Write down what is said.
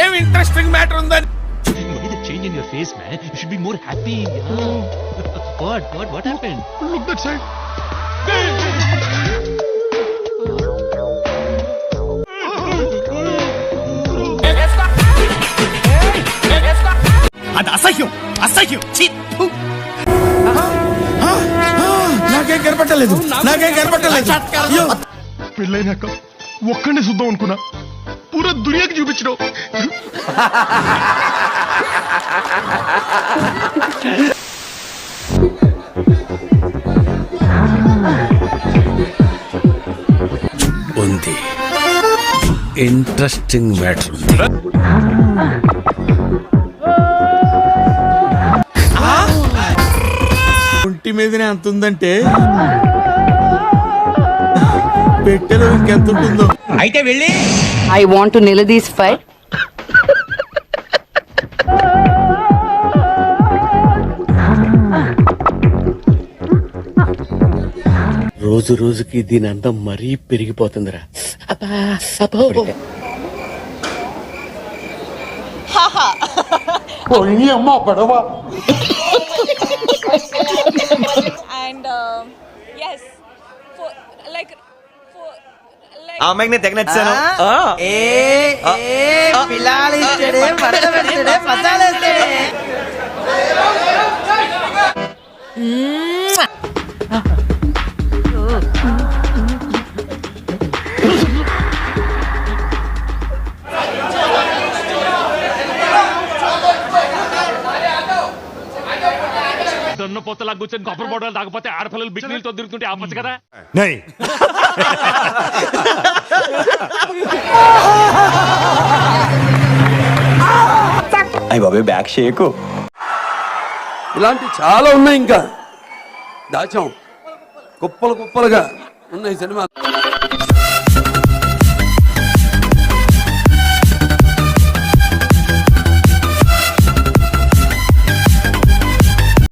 ఏం interesting matter ఉందని. Why the change in your face, man? You should be more happy. What happened? Look that side. అది అసహ్యం అసహ్యం. నాకేం కనపట్టలేదు. పెళ్ళైనాక ఒక్కడే చూద్దాం అనుకున్నా, పూరా దునియాకి చూపించడం. ఉంది ఇంట్రెస్టింగ్ మ్యాటర్ ఉంది. ఒంటి మీదనే అంత ఉందంటే పెట్టెలో ఇంకెంత ఉంటుందో. అయితే వెళ్ళి I want to nail this fight. రోజు రోజుకి దీని అందం మరీ పెరిగిపోతుందిరా. And yes, for like ఆ అమ్మాయికి నేను తెగ నచ్చాను. పొత్తలా కూర్చొని కొబ్బరి బొడలు తాగపోతే ఆడపిల్లలు బిక్నీలతో తిరుగుతుంటే ఆపచ్చు కదా. అయ్య బాబాయ్ బ్యాక్ షేకు. ఇలాంటి చాలా ఉన్నాయి, ఇంకా దాచాం కుప్పలుగా ఉన్నాయి సినిమా.